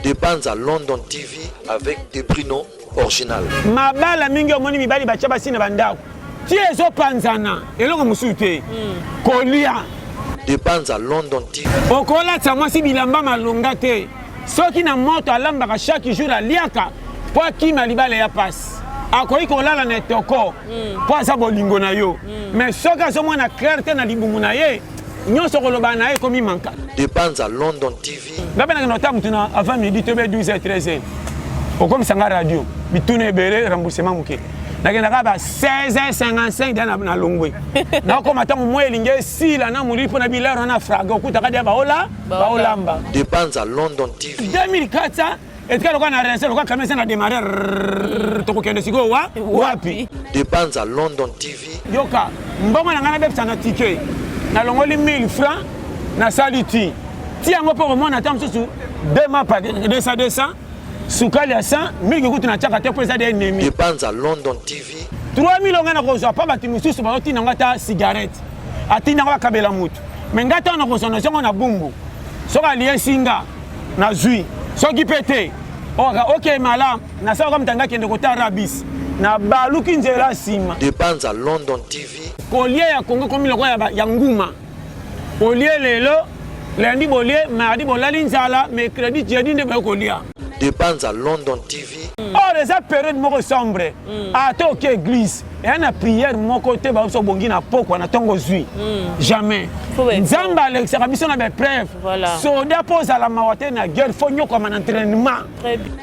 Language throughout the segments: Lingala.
Des bandes à London TV avec des Bruno original. Ma bala mingi omoni mibali bacha basina bandako. Ti ezo panzana elongo musute. Kolia. Des bandes à London TV. Okola tsamwa si bilamba malonga te. Soki na moto alambaka chaque jour aliaka po kima libala ya passe. Akoyi kolala na toko po aza bolingo na yo. Mais soki azomona clarté na libumu na ye. Nyonso koloba na ye komi manka. Des bandes à London TV. Ngabena nota mutuna avant midi tobe 12h 13h. Okomi sanga radio bitune bere remboursement muke. Nakenda ka ba 16h55 na longwe. Na ko matango moyelinge sila na muri pona bilaro na fraga okuta ka dia baolamba. Des bandes à London TV. 2004 et quand on a resté le quoi quand ça a démarré to ko kende siko wapi. Des bandes à London TV. Yoka mbongo na ngana bepsa na ticket. Na longoli 1000 francs na saliti. Ti yango po mona tam susu 2 mois par 200 sukali ya 100 1000 kutu na chaka te pour ça des ennemis. Des bandes à London TV. 3000 ngana ko zo pa bati mususu ba oti ngata cigarette. Atina ngwa kabela mutu. Mais ngata na ko sono songo na bumbu. Soka lié singa na zui. Soki pété. OK malam na sa ko mtanga kende ko tarabis. Na baluki nzela sima. Des bandes à London TV. Collier ya Congo comme le roi ya nguma. Collier lelo, lundi bollier, mardi bolali nzala, mercredi jeudi ne ba collier. Des bandes à London TV. Oh les période moko sombre. À to ke église. Et na prière mon côté ba so bongi na poko na tongo zui. Jamais. Nzamba Alex Rabiso na be preuve. Soda pose à la mawate na guerre fonyo comme un entraînement.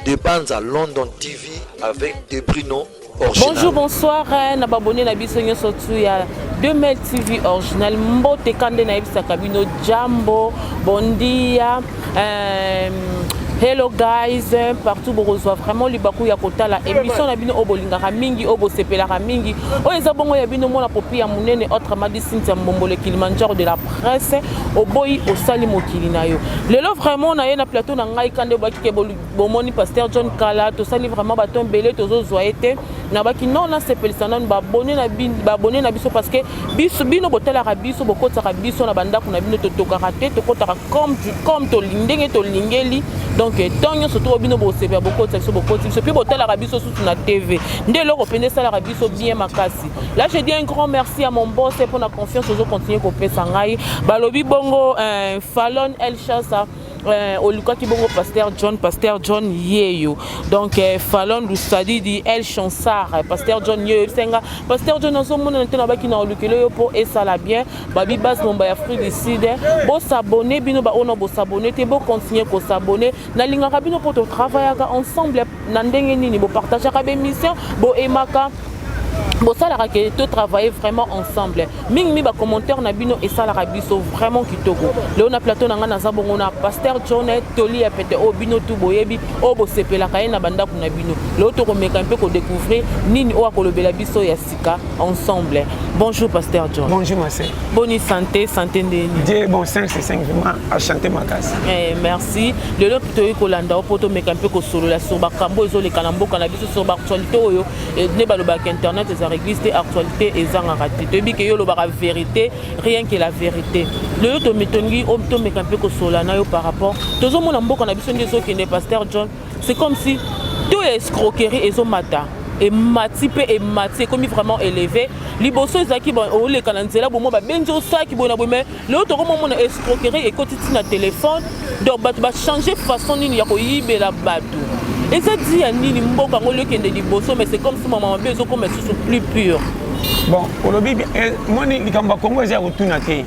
Des bandes à London TV avec des Bruno. Original. Bonjour, bonsoir, na babone na biso nyoso tu ya 2mel TV original mbote kande na ibisa kabino jambo bondia hello guys partout vous reçoit vraiment libaku ya kotala émission na bino obolingaka mingi obosepelaka mingi oyeza bongo ya bino mona popi ya munene autre Madicine ya Mbombole Kilimanjaro de la presse oboyi osali mokili na yo lelo vraiment na ye na plateau na ngai kande bakike bomoni pasteur John Kala to sali vraiment baton belé tozo zoete na baki non na sepelisa non ba abonné na biso parce que biso bino botala biso bokota biso na bandako na bino totokaka te tokota comme to lindenge to lingeli donc tant surtout bino bosepela bokota biso bokota biso puis botala biso sous na TV ndelo ko pende sala biso bien makasi là je dis un grand merci à mon boss pour la confiance aux continuer ko pesa ngai balobi bongo Fallon El Chassa Oluka Kibongo pasteur John Yeyo donc Fallon Lusadi di El Chansar pasteur John Yeyo senga pasteur John oso mona ntena baki na olukelo yo po esala bien babi bas momba ya fruit du sud bo s'abonner bino ba ono bo s'abonner te bo continuer ko s'abonner na lingaka bino po to travailler ensemble na ndenge nini bo partager ka be mission bo emaka bon ça la que tout travailler vraiment ensemble mingi ba commentaire na bino et ça la biso vraiment kitoko le on a plateau na ngana zabongo na pasteur John Toli ya pete o bino tout boyebi o bo sepela ka na banda kuna bino le to ko meka un peu ko découvrir nini o akolobela biso ya sika ensemble bonjour pasteur John. Bonjour ma sœur. Bonne santé ndeni. Dieu bon 5 c'est 5 vraiment à chanter ma casse. Merci le lo to ko landa o poto meka un peu ko solo la sur ba kambo zo le kanamboka na biso sur ba actualité oyo ne ba lo ba internet za église des actualités et zanga raté to bi ke yo lo ba vérité rien que la vérité le to metongi o to meka un peu ko sola na yo par rapport tozo mona mboka na biso ndeso ke ne pasteur John c'est comme si tout escroquerie ezo mata et matipe et mati comme vraiment élevé liboso ezaki bon o le kananzela bo mo ba benjo saki bona bo mais le to ko mo na escroquerie et kotiti na téléphone donc ba changer façon nini ya ko yibela batu et ça dit à nini mboka ngolo kende liboso mais c'est comme si maman bezo comme sous plus pur bon olobi moi ni likamba Congo eza utuna te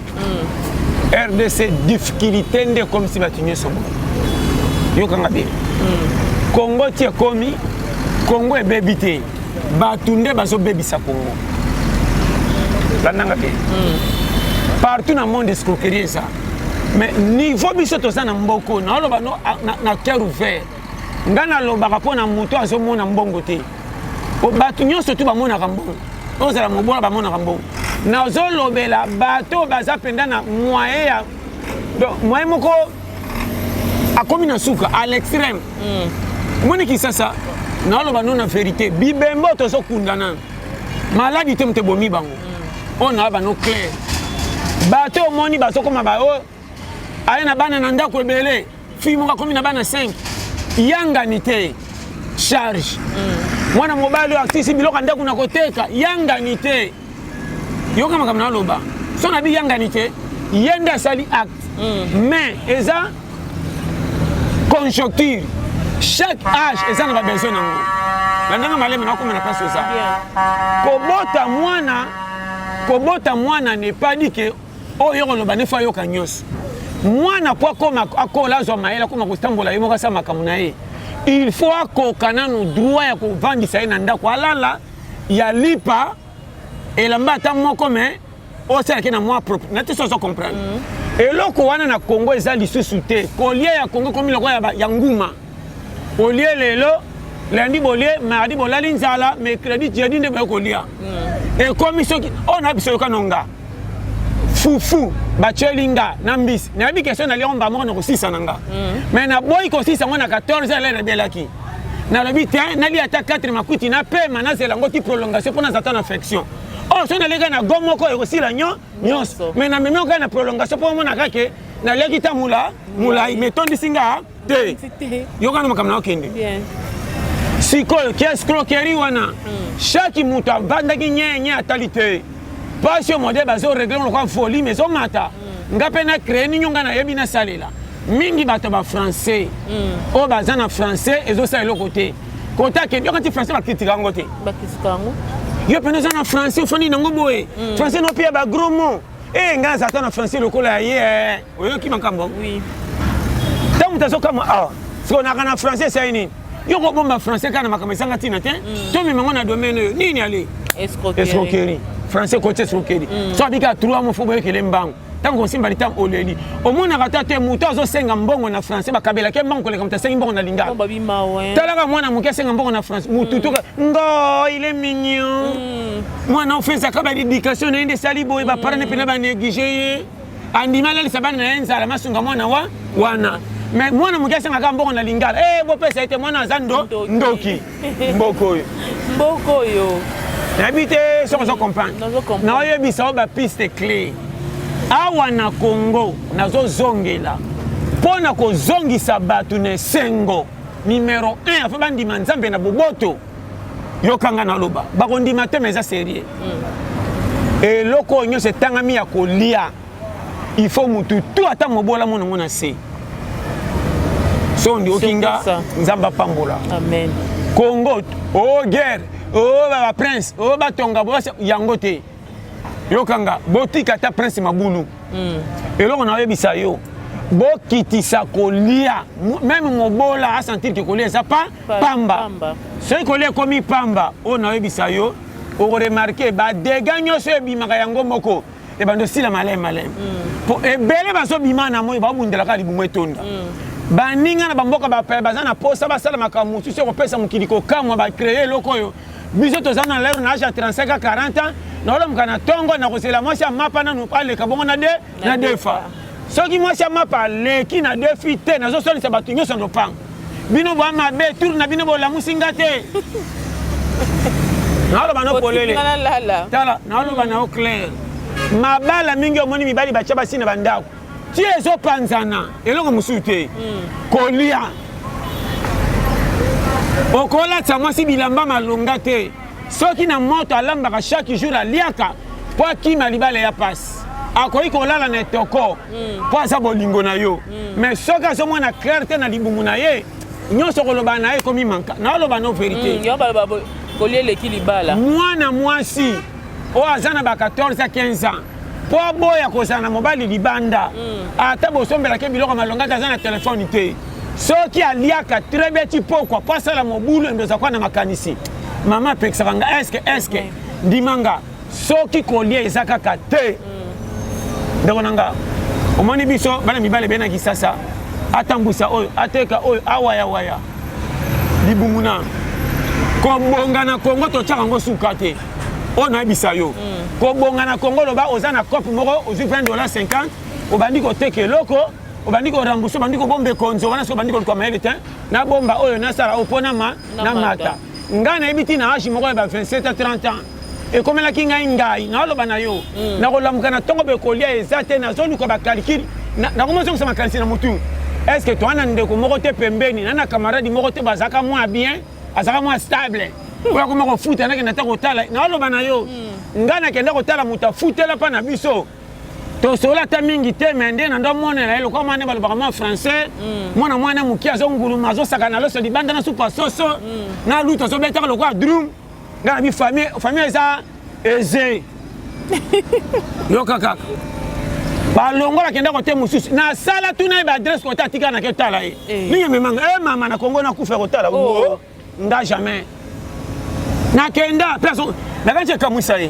RDC difficulté nde comme si batinye somo yo kanga be Congo tie komi Congo est bébité. Batunde baso bébisa Congo. Lananga be. Partout dans le monde escroquerie ça. Mais niveau biso to ça na mboko na loba no na cœur ouvert. Ngana loba ka pona moto azo mona mbongo te. O batunyo surtout ba mona kambongo. On za la mobona ba mona kambongo. Na zo lobela bato baza penda na moyen ya donc moyen moko a komi na suka à l'extrême. Moni ki ça na loba non na vérité bibembo to so kundana maladi te mte bomi bango on a ba no clair bato moni ba so koma ba o ayena bana na ndako ebele fi mo ka komi na bana 5 yangani te charge mwana mobali akisi biloko ndako na koteka yangani te yoka makambo na loba so na bi yangani te yenda sali acte mais eza conjoncture chaque âge eza na ba besoin nango bandanga maleme na koma na place ça kobota mwana n'est pas dit que oyo loba ne fa yoka nyos mwana po koma akola zo maela koma kutambola yimo kasa makambo na ye il faut akokana no droit ya kovandisa ye na ndako alala ya lipa elamba ata moko me osalaki na mwa propre na te so comprendre eloko wana na Congo eza lisusu te kolia ya Congo komi loko ya nguma olie lelo lundi bolie mardi bolali nzala mercredi jeudi nde bakolia e komi soki ona biso yokanonga fufu bachelinga na mbisi na bi question na liomba moko na kosisa nanga mais na boy kosisa ngona 14 heures na belaki na lobi te na li ata 4 makuti na pe manazela ngoti prolongation pour na zata na affection oh so na lega na gomo ko ekosila nyonso mais na meme okana prolongation pour mona kake na leki ta mula metondi singa te yokana makamna okende bien sikoyo escroquerie wana chaque mutu avandaki nyenye atalite passion modèle bazo régler le quoi folie mais on mata ngape na créer ni nyonga na yebi na salela mingi bato ba français o bazana français ezo sa le côté que yo quand français ba critique ngote ba critique ngo yo pena na français foni nango boye français no pia ba gros mot nga za na français le kola ye oyo ki makambo oui tamu tazo kama siko na kana français c'est nini yo ko bomba français kana makambo sanga tina te to mi mango na domaine nini ali escroquerie français côté escroquerie so abika 3 mots fobo yekele mbango tango simba litam oleli omona kata te muto zo senga mbongo na français bakabela ke mbango koleka mta senga mbongo na linga babi mawe talaka mwana muke senga mbongo na français mutu to ngo il est mignon mwana ofensa ka ba éducation na inde sali boy ba parane pena ba négliger andima la sabana na enza la masunga mwana wana mais mwana muke senga ka mbongo na lingala bo pesa ite mwana zando ndoki mboko yo n'habite sans comprendre na oyebisa ba piste clé awa na Congo nazo zongela pona ko zongisa batu ne sengo numéro 1 afa bandima nzambe na boboto yokanga na loba bakondima te meza sérieux et loko nyo se tangami ya kolia il faut mutu tout ata mobola mona se sondi okinga nzamba pambola amen Congo guerre ba prince ba tonga bo yango te yokanga botika ta prince mabulu eloko na yebisa yo bokitisa kolia même mobola a sentir que kolia ça pas pamba c'est kolia komi pamba o na yebisa yo o remarquer ba dégâts nyonso ebimaka yango moko e bando sila malem po ebele baso bimana moyo ba bundela ka libumu etonda baninga na bamboka ba bazana posa basala makamu tu se kopesa mukiliko kamwa ba créer lokoyo biso tozana lero na âge ya 35 à 40 ans na lo mkana tongo na kosela mwasi ya mapa na nupale kabongo na defa soki mwasi ya mapa leki na defi te nazo solisa bato nyonso ndo panga bino bwa mabe tour na bino bola musinga te na lo bano polele tala na lo bana clair mabala mingi omoni mibali bacha basina bandako ti ezo panzana eloko musu te kolia okola tsamwasi bilamba malonga te soki na moto alambaka chaque jour aliaka po akima libala ya pasi akoki kolala na etoko po aza bolingo na yo mais soki azomona clair te na libumu na ye nyonso koloba na ye komi manka na oloba no vérité mwana mwasi oyo aza na ba 14 à 15 ans po aboya kozala na mobali libanda ata bosombelaki biloko malonga te aza na telefone te soki aliaka très bien ti pokwa po asala mobulu endoza kwa na makanisi mama apekisaka nga eske ndimanga soki kolia eza kaka te ndeko na nga omoni biso bana mibale bena kisasa atambwisa oyo ateka oyo awayawaya libumu na kobonga na Kongo totyaka ngo suka te oyo nayebisa yo kobonga na Kongo loba oza na cope moko ozwi $20.50 obandi koteka eloko obandi korambuse obandi kobomba ekonzo wana so obandi koluka mayele te na bomba oyo nasala opona na mata ngai nayebi ti na age moko ya ba 27 à 30 ans ekomelaki ngai naoloba na yo nakolamuka na ntongo bekolia eza te nazoluka bakalikili nakomozongisa makanisi na motu est-ce que toi ndeko moko te pembeni nana camarade moko te bazaka moins bien azaka moins stable oya koma ko futa nake nata kotala na oloba na yo ngana kenda kotala muta futela pa na biso to sola ta mingi te mende na ndo monela elo kwa mane balobaka mwa français mwana mwana mukia azonguluma azosakana loso libanda na supa soso na luta azobetaka lokwa drum ngana bi famille eza eze yo kaka balongola kenda kote mususu na sala tuna ba adresse kota atika na ketala ye ninye memanga mama na Congo na kufa kotala nda jamais na kenda personne na kanche kamusa ye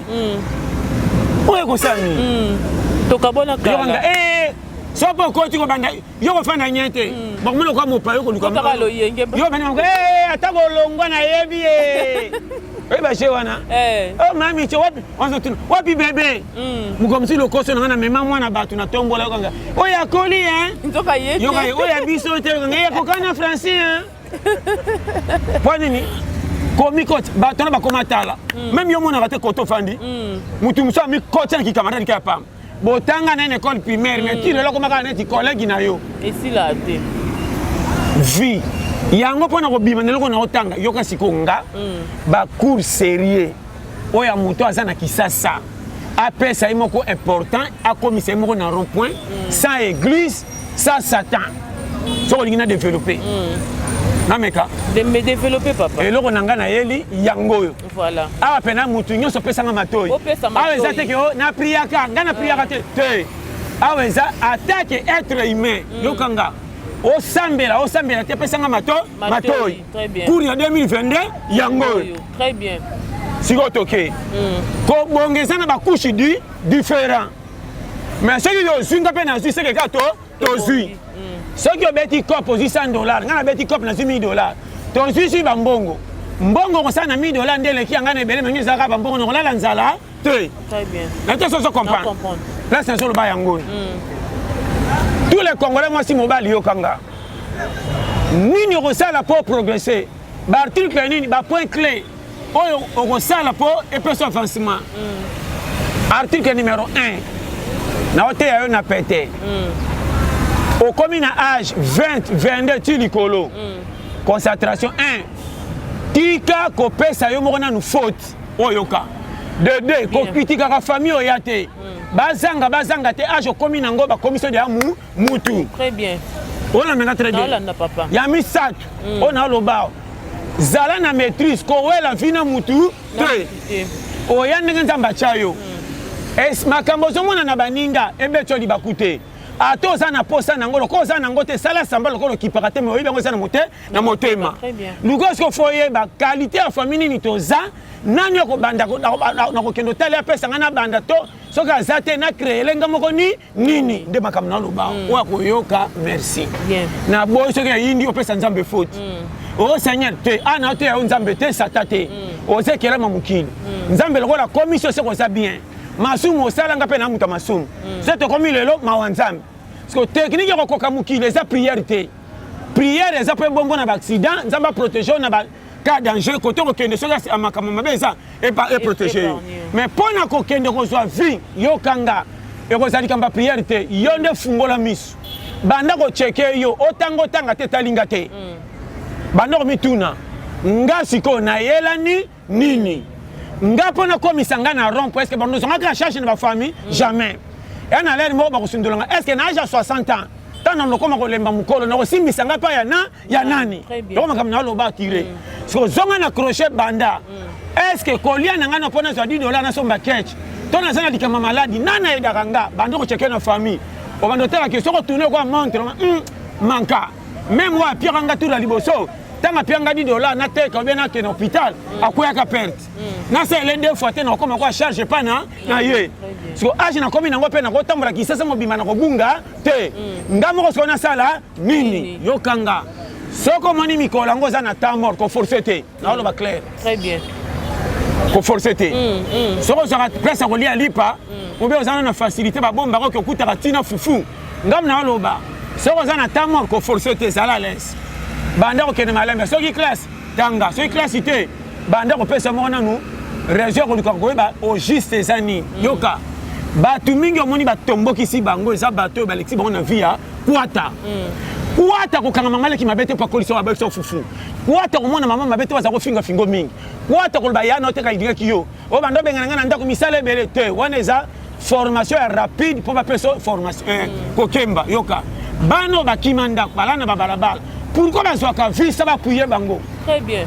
oye kosami tokabona kala sopo koti ko banda yo ko fana nyete bon mo ko mo pa yo ko luka yo bana ko atako longwa na yebi ba shewana oh mami che wapi bebe mukomsi lokoso na mema mwana batu na tombola yo kanga oya koli ntoka yete yo kanga oya biso te kanga ko kana français poni komi coach batu na ba komatala même yo mona rate koto fandi mutu musa mi coach na ki camarade ki apam botanga na école primaire mais ti lelo komaka na ti collègue na yo esila te vie yango pona ko bima neloko na otanga yoka sikonga ba cours sérieux oya muto azana kisasa apesa imoko important akomisa imoko na rond point sans église sans satan so lingina développer nameka de me développer papa eloko nanga na yeli yango yo voilà awa pena mutu nyonso pesanga matoi awa eza te ke na priaka ngana priaka te awa eza attaque être humain yokanga osambela te pesanga matoi pour ya 2022 yango très bien siko toke ko bongeza na ba couche différent mais ce qui yo zwinga pe na zwi c'est que gato to zwi ce qui obeti cop ozi $100 ngana beti cop na $1000 to zwi si bambongo mbongo ko sana $1000 ndele ki ngana ebele mengi zaka bambongo no la nzala te très bien na te so comprendre là c'est sur le ba yango tous les Congolais moi si mobali yo kanga nini rosala pour progresser ba article nini ba point clé oyo rosala pour et peut avancement article numéro 1 na hote ya yo na pété au commis na âge 20 22 ti likolo concentration 1 tika ko pesa yo moko na nu faute oyoka de 2 ko critique ka famille oyate bazanga te âge au commis na ngo ba commission de mutu très bien on a menga très bien ya misat on a loba zala na maîtrise ko wela vina mutu te oya ndenge nzamba chayo es makambo zo mona na baninga ebeto li bakute ato za na posa na ngolo ko za na ngote sala samba lokolo kipaka te me oyiba ngo za na mote na motema lugosko foye ba qualité ya famille ni toza nani ko banda na ko kendo tale pesa ngana banda to soka azate na créer lenga moko nini nde makambo na loba wa ko yoka merci na boy soka yindi opesa nzambe faute o seigneur te ana te ya nzambe te satate o se kela mamukini nzambe lokola commission se ko za bien masumu osala nga pe na muta masumu c'est comme lelo mawanzambe parce que technique ko koka mukili eza prière eza pe bombo na ba accident nzamba protéger na ba cas danger côté ko kende soka amakama mabeza et protéger mais pona ko kende ko zwa vie yo kanga e ko zali kamba prière te yo nde fungola misu banda ko cheke yo otanga te talinga te banda ko mituna nga siko na yela nini nga pona komisa nga na rond est-ce que bon nous on a chercher na famille jamais et na l'air mo ba ko sundolanga est-ce que na âge 60 ans tant on ko ma ko lemba mukolo na ko simbisa nga pa ya nani donc makam na lo ba tirer so zonga na crochet banda est-ce que kolia na nga na pona $10 na somba catch to na sana dikama maladi nana eda kanga banda ko checker na famille o bando tela que so ko tourner ko montre manka même moi pierre nga tout la liboso tanga pianga $10 na teka bien na hôpital akoya ka perte na c'est l'un fois te na koma kwa charge pas na ye so age na komi na ngo pe na ko tambola ki sasa mobima na ko bunga te ngamo ko sona sala nini yo kanga soko moni mikola ngo za na ta mort ko forcer te na lo ba clair très bien ko forcer te soko za presse ko lia lipa mo be ozana na facilité ba bomba ko kutaka tina fufu ngam na lo ba soko za na ta mort ko forcer te sala laisse banda ko kene malembe soki classe tanga soki classe te banda ko pesa mona nu région ko ko ba au juste ezani yoka batu mingi omoni batomboki si bango eza bato balexi bango na via kwata Wata kokanga mangale ki mabete pa kolisa wa bakso fufu. Wata komona mama mabete wa zako finga fingo mingi. Wata kolba ya no te ka idika kiyo. O bando benga ngana ndako misale bele te. Waneza formation rapide pour ba personne formation kokemba yoka. Bano bakimanda balana babalabala. Pourquoi bazwaka visa ba kuye bango? Très bien.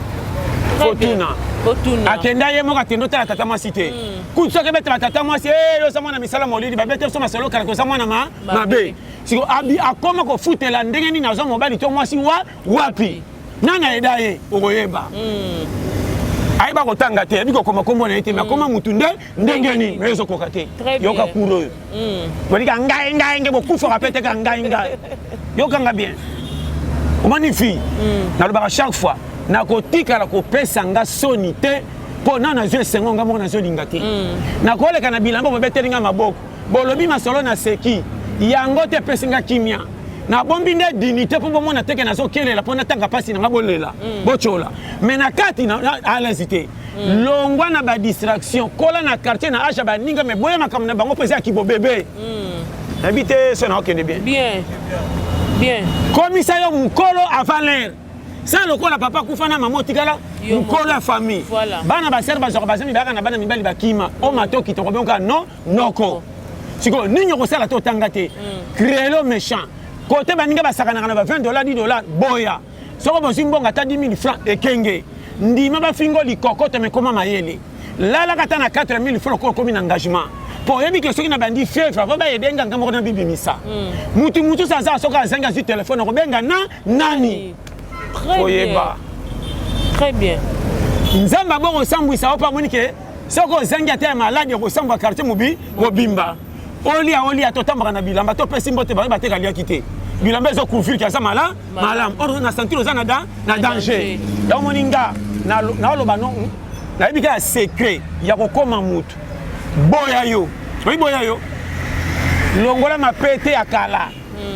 Fortuna. Fortuna. Akenda ye moka tendo ta tata mwasite. Kutso ke beta tata mwasi yo sa mwana misala molidi ba beta so masolo kala ko sa mwana mabe. Siko abi akoma ko futela ndenge ni nazo mobali to mwasi wapi. Nana edaye okoyeba. Aiba ko tanga te biko koma kombo na ite makoma mutunde ndenge ni mezo ko kate. Yoka kuro. Wali ka ngai ngebo kufa kapete ka ngai. Yoka nga bien. Omanifi. Na lo ba chaque fois. Na kotika la kopesa nga soni te po na zwe sengo nga mo na zwe linga te na koleka na bilamba bobetelinga maboko bolobi masolo na seki yango te pesinga kimia na bombi nde dignité po bomona teke na zo kelela po na tanga pasi na bolela bochola mais na kati na à l'incité longwa na ba distraction kola na quartier na acha ba ninga me boya makam na bango pesa ki bo bébé habité ça na okende bien commissaire mukolo avant l'air. Sans le quoi la papa koufana maman tikala mukolo la famille bana ba serba zo bazami baka na bana mibali bakima o matoki to kobonka no noko siko ninyo ko sala to tangate créer le méchant côté baninga basakana na $20 $10 boya soko bo simbonga ta 10 000 francs ekenge ndima ba fingo likoko te me koma mayele lala kata na 4 000 francs ko komi na engagement pour yebi ke soki na bandi fièvre va ba yedenga ngamo na bibi misa mutu sasa soka zenga sur téléphone ko benga na nani. Très bien. Nzamba bon osambwisa opa monike soko zenga te malade ko samba quartier mobi mobimba olia to tambaka na bilamba to pesi mbote ba te kalia kite bilamba zo couvrir ka sa malam or na sentir ozana na danger donc moninga na loba non na ebika secret ya kokoma mutu boya yo longola mapete ya kala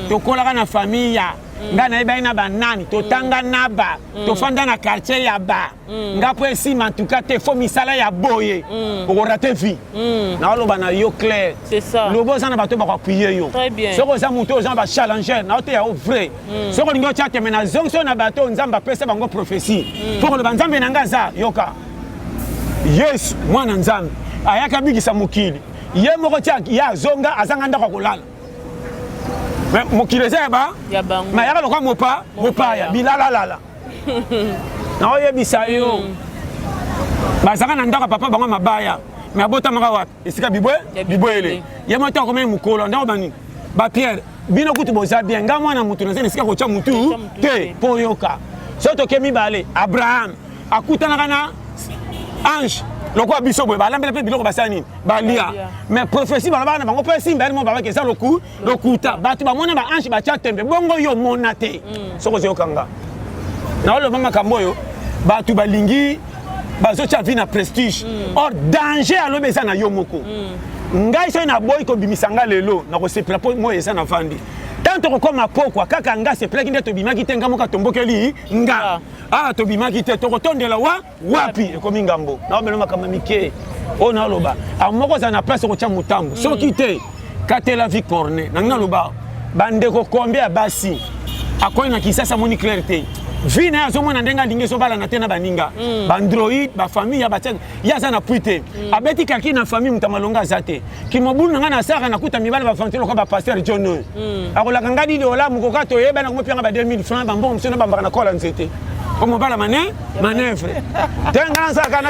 to kolaka na famille ya nga na eba ina banani to tanga naba to fanda na quartier ya ba nga po esi mantuka te fo misala ya boye o rate vie na lo bana yo clair c'est ça lobo sana bato ba appuyer yo très bien soko za muto za ba challenger na te ya vrai soko ningo tia te mena zonso na bato nzamba pesa bango prophétie pour le banzambe nanga za yoka yes mwana nzambe ayaka bigisa mukili ye moko tia ya zonga azanga ndako kolala mokileza ba ma yaka lokwa mopa ya bilala na oye bisayo bazaka na ndaka papa bango mabaya mais abota maka wapi esika biboele ye moto ko même mukolo ndako bani ba Pierre bino kutu boza bien nga mwana mutu na esika ko cha mutu te po yoka soto ke mibale Abraham akutana kana ange lokwa biso boye balambela pe biloko basani balia mais prophétie balaba na bango pe simba mo baba ke ça lokuta batu ba mona ba ange ba cha tembe bongo yo monate soko zo kanga na lo mama kamboyo batu balingi bazo cha vie na prestige or danger alo beza na yo moko ngai so na boy ko bimisanga lelo na ko sepela po mo esa na fandi tanto ko koma pokwa kaka nga sepela kinde to bimaki tenga moka tombokeli nga to bimaki te to ko tondela wapi e komi ngambo na obelo makama mike ona loba amoko za na place ko cha mutambo soki te katela vie corne na nga loba bande ko kombia basi akoy na kisasa moni clarté vina azo mona ndenga linge so bala na tena baninga ba android ba famille ya bateng ya za na puite abeti kaki na famille mutamalonga zate kimobulu nga na saka na kuta mibala ba fantelo ko ba pasteur John akola kangadi de ola mukoka to yeba na ngopia ba 2000 francs ba mbongo msona ba na kola nzete como bala manevre tenga saka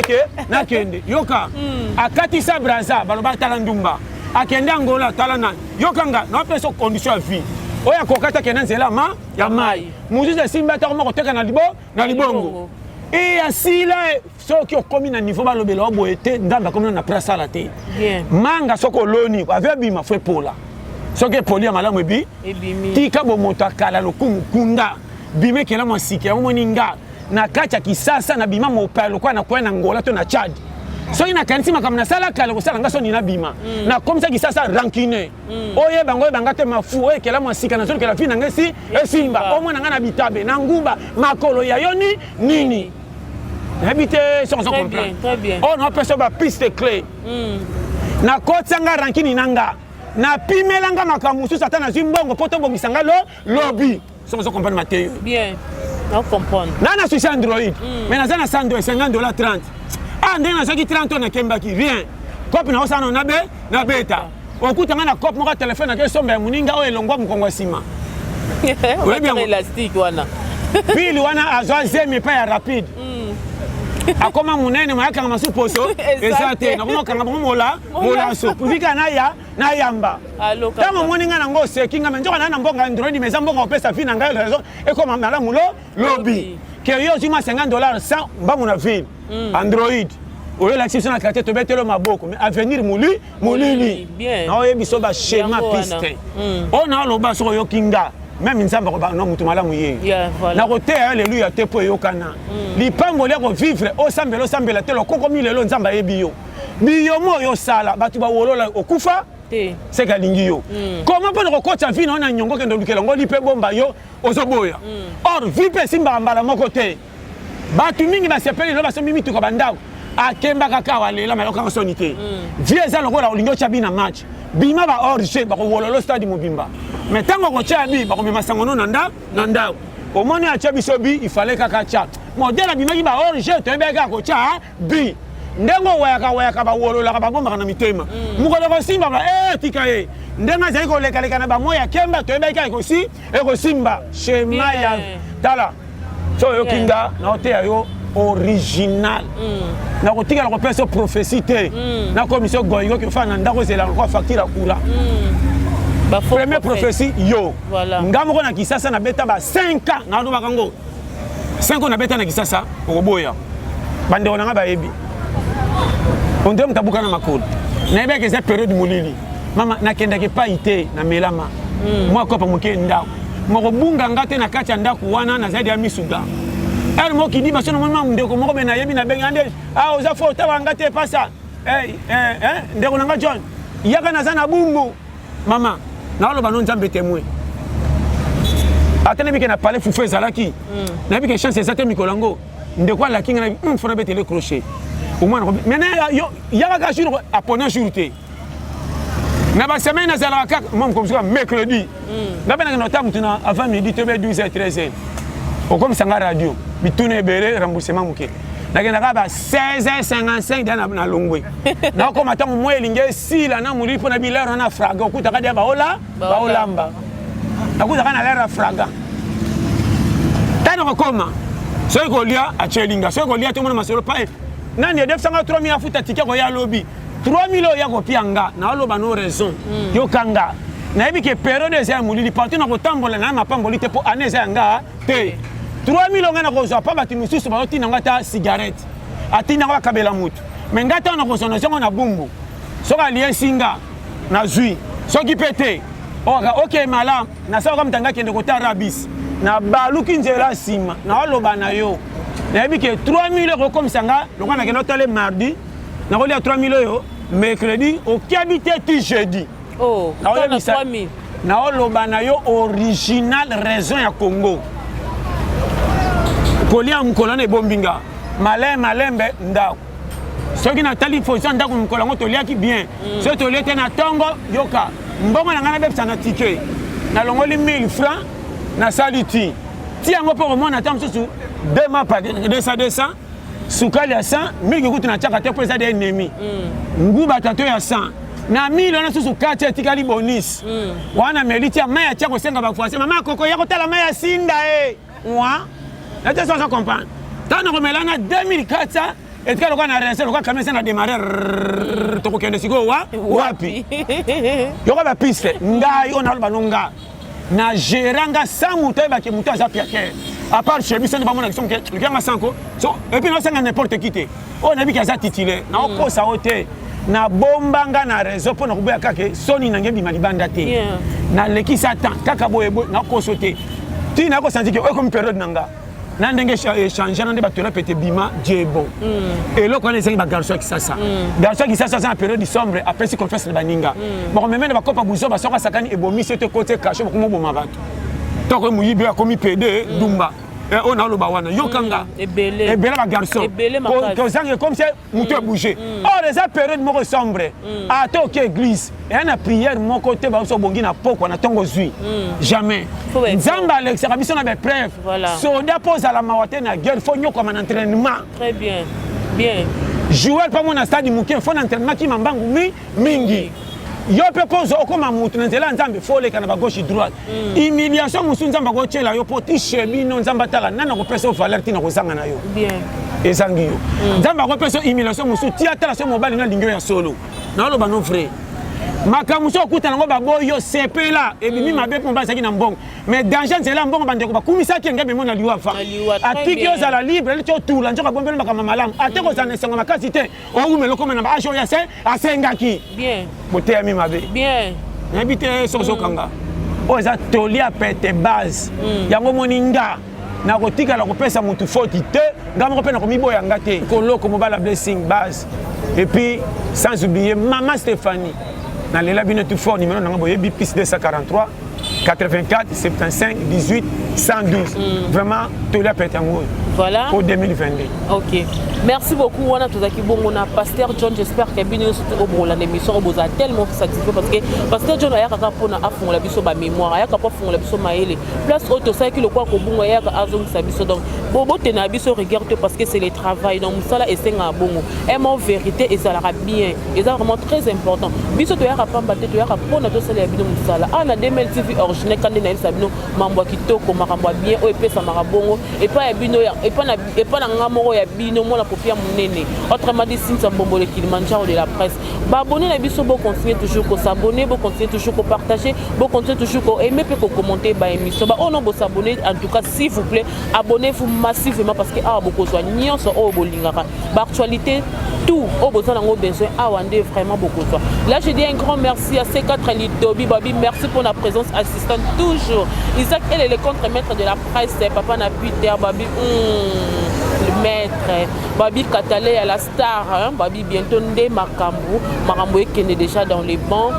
na kende yoka akati sa braza baloba tala ndumba akende angola tala na yokanga na peso condition ya vie oya kokata kena nzela ya mai muzuza simba ta ko teka na libongo e asila soki okomi na niveau balobela oboete ndamba komi na place ala te manga soko loni avec bima fwe pola soki poli ya malamu ebimi tika bo moto akala lokumu kunda bime kela mosiki ya moninga na kacha kisasa na bima mopalo kwa na kwena ngola to na Chad so ina kanisi makam na sala kala ko sala ngaso ni na bima na comme ça kisasa rankine oye bango bangate mafu oye kela mosika na so kela fina ngesi esimba omwe na ngana bitabe na nguba makolo ya yoni nini habite sans comprendre très bien on a personne ba piste clé na kotsanga rankini nanga na pimelanga makamusu satana zimbongo poto bongisanga lobi sans comprendre ma théorie. Bien. On comprendre. Nana suis Android. Mais na zana $100 $50 30. Ah ndena zaki 30 on kembaki rien. Cop na osana na be na beta. Okutanga na cop mo téléphone na somba muninga o elongwa mkongo sima. Ouais bien élastique wana. Pili wana azwa zemi pa ya rapide. Akoma munene mayaka masu poso ezate na kuma kanga mola so puvika na yamba. Tama moninga na ngo sekinga menjoka na mbonga Android meza mbonga opesa fi na ngai raison e koma mala mulo lobby. Que yo zima $50 100 mbangu na ville. Android. Oyo la exception na carte to betelo maboko mais avenir mulili. Na oyo biso ba schéma piste. Ona lo ba so yo kinga. Même nzamba ko ba no mutu malamu ye. Na ko te haleluya te po yokana. Lipango le ko vivre o sambela te lo koko mi lelo nzamba yebi yo. Biyo mo yo sala batu ba wolola okufa. C'est kalingi yo. Comment peut ko kocha vi na nyongo kendo lukela ngo lipe bomba yo ozoboya. Or vipe simba mbala moko te. Batu mingi ba sepeli lo ba so mimi tuko bandao. Akemba kaka walela maloka sonité. Vie za lokola olingo cha bina match. Bima ba orge ba ko wololo stade mobimba. Mais tango ko cha bi ba ko mema sangono nanda. Omoni a cha biso bi il fallait kaka cha. Modela bima ba orge to embeka ko cha bi. Ndengo wayaka ba wolola ka ba bomba na mitema. Mukolo ko simba ba tika e. Ndenga zai ko leka na ba moya kemba to embeka ko si e ko simba. Shema ya tala. So yo kinga na hotel yo original. Na kotika la kopesa prophétie te. Na commission goyingo ki fa na ndako zela ko facture kura. Ba première prophétie yo. Voilà. Ngamo ko na Kisasa na beta ba 5 ans na ndo bakango. 5 ans na beta na Kisasa okoboya. Bande ona nga ba yebi. On doit mtabuka na makolo. Na ebe ke za période mulili. Mama nakenda ke pa ite na melama. Moi ko pa moke ndako. Moko bunga ngate na kati ya ndako wana na zaidi ya misuga. Elle m'a dit, parce que normalement, on a dit, ah, aux affaires, tu as pas ça. John, il y a un boumbo. Maman, nous avons un témoin. Attendez, que parlé Foufé Zalaki. Nous avons chance de faire Mikolango. De quoi la king a fait le crochet. Au moins, maintenant, il y a un jour à Pona Jourté. Na ba semaine na zala kaka mom comme ça mercredi. Na bana na tamu tuna avant midi 12h 13h. Au comme sanga radio. Bitune bere remboursement muke. Na kena ka ba 16h55 na longwe. Na ko matango mo elinge sila na muri po na bilero na fraga okuta ka dia ba olamba. Na kuta kana lera fraga. Tana ko koma. So ko lia a chelinga. So ko lia to mo na masolo pa. Nani def sanga 3000 afuta ticket ko ya lobby. 3000 ya ko pianga na oloba no raison. Yo kanga. Na yebi ke période za mulili parti na ko tambola na mapamboli te po aneza nga te. 3000 ngana ko zo pa bati mususu ba oti nanga ta cigarette. Atina ka kabela mutu. Mais ngata na ko sono songo na bumbu. Soka lié singa na zui. Soki pété. OK malam na soka mtanga kende ko ta rabis. Na baluki nzela sima na oloba na yo. Na yebi ke 3000 ko comme sanga lokana ke notale mardi. Na ko lia 3000 yo mercredi au habité ti jeudi. Oh, na 3000. Na oloba na yo original raison ya Congo. Kolia mkolana ebombinga. Malembe ndako. Soki na tali position ndako mkolango tolia ki bien. So tolia te na tongo yoka. Mbongo na ngana bepsa na ticket. Na longoli 1000 francs na saliti. Ti yango po mona tam susu 2 mois par 200 sukali ya 100 1000 kutu na chaka te pour ça des ennemis. Nguba tato ya 100. Na 1000 ona susu kati tikali bonus. Wana meliti ya maya chako senga ba fuase mama koko yako tala maya sinda Wa na te sans comprendre. Tant on melana 2400 et quand on a resté on a commencé à démarrer to ko kende siko wapi. Yo ba piste ngai on a banonga. Na geranga samu te ba ke mutu aza piake. À part chez lui, c'est pas mon action que le gars m'a sanko. Et puis, non, c'est n'importe qui. On a vu qu'il y a titulaire. Na oko sa hote. Na bombanga na réseau pour na kubuya kake. Soni na ngebi malibanda te. Na leki satan. Kaka boye boye. Na oko sote. Ti na oko senti que comme période nanga. Na ndenge changer na ndeba tola pete bima djebo. Et là, quand on est garçon qui ça. Garçon qui ça c'est en période sombre. Après, si confesse le baninga. Bon, même na bakopa buzo ba soka sakani ebomi c'était côté caché pour mo boma bato. Toko muyibe akomi PD dumba on a le bawana yokanga ebele ba garçon que comme c'est muto bouger oh les période moko sombre ata ok église et na prière mon côté ba so bongi na poko na tongo zui jamais nzamba alex biso na be preuve soda pose à la mawate na guerre faut nyoko en entraînement très bien joueur pas mon stade muke faut entraînement ki mambangu mingi yo pe pose okoma mutu na nzela nzambe fole kana ba gauche droite humiliation musu nzamba ko tshela yo poti shebino nzamba taka nana ko pesa valeur tina ko zanga na yo bien ezangi yo nzamba ko pesa humiliation musu tia tala so mobile na lingyo ya solo na lo ba non frère makamuso okuta nango baboyo sepela ebimi mabe po basaki na mbongo mais danger nzela mbongo bandeko bakumisa ki ngabe mona liwa fa atiki yo zala libre le tula njoka bombelo makama malamu ateko zana sengo makasi te oumelo koma na ba ajo ya se asengaki bien bote ami mabe bien nabite soso kanga o za tolia pete base yango moninga na kotika la kopesa mutu foti te ngamo kopena ko miboya ngate koloko mobala blessing base et puis sans oublier maman Stéphanie dans les labinets tout fort numéro nango boyebi plus 243 84 75 18 112 vraiment tout la pète en voilà pour 2022. OK. Merci beaucoup wana tozaki bongo na Pasteur John, j'espère que bino sote obrola l'émission oboza tellement satisfait parce que Pasteur John ayaka pona afongola biso ba mémoire ayaka pa fongola biso maele place auto ça ki le quoi ko bongo ayaka azong sa biso donc bobo tena biso regarde parce que c'est le travail donc musala esenga bongo et mon vérité et ça la bien et ça vraiment très important biso to yaka pamba te to yaka pona to sala bino musala ana 2000 TV original quand na sa bino mambo kitoko makambo bien o epesa marabongo et pas bino et pas na ngamoro ya bino mona popia munene autrement dit Cynthia Mbombole Kilimanjaro de la presse ba abonner na biso bo continuer toujours ko s'abonner bo continuer toujours ko partager bo continuer toujours ko aimer pe ko commenter ba émission ba ono bo s'abonner en tout cas s'il vous plaît abonnez-vous massivement parce que a beaucoup so nyonso o bolingaka ba actualité tout au besoin d'en besoin à Wande vraiment beaucoup so là je dis un grand merci à ces 4 Litobi Babi merci pour la présence assistante toujours Isaac elle est le contre-maître de la presse papa na Peter Babi le maître Babi Katalé à la star hein? Babi bientôt ndé Makambo est déjà dans les bancs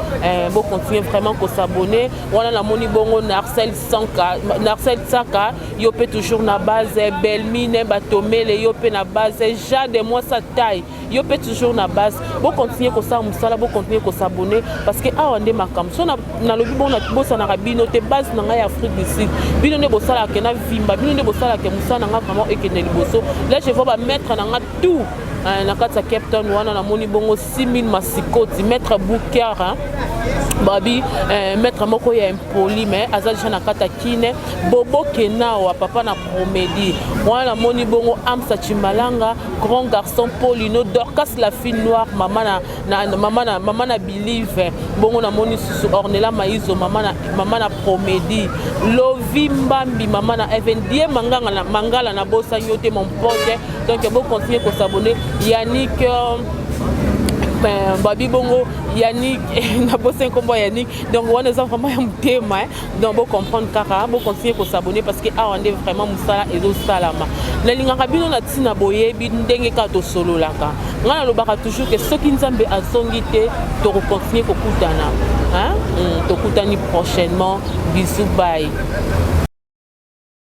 bon continuer vraiment qu'on s'abonner voilà la moni bongo Narcel Saka yopé toujours na base Belmine Batomele yopé na base Jade moi sa taille yopé toujours na base bon continuer qu'on ça musala bon continuer qu'on s'abonner parce que ah ndé Makambo so na lobi bon na bossa na rabino te base na ngai Afrique du Sud bino ne bossala ke na vimba bino ne bossala ke musana nga vraiment ekene liboso là je vais mettre dans tout na kata Cape Town wana na moni bongo 6000 masikoti maître Bouker hein Babi maître moko ya impoli mais azalisha na kata kine bobo kenawa papa na Promedi wana moni bongo Amsa Chimbalanga grand garçon Paulino Dorcas la fille noire maman na Believe bongo na moni susu Ornella Maizo maman na Promedi Lovi Mbambi maman na Evendie Mangala na bossa yote mon pote donc bon continuer ko s'abonner Yannick Babi bongo Yannick na bossé comme Yannick donc on est vraiment un thème donc bon comprendre kaka bon continuer ko s'abonner parce que ah on est vraiment musala et do salama na lingaka bino na tina boye bi ndenge ka to solo laka ngana lobaka toujours que soki nzambe azongi te to continuer ko kutana hein to kutani prochainement bisous bye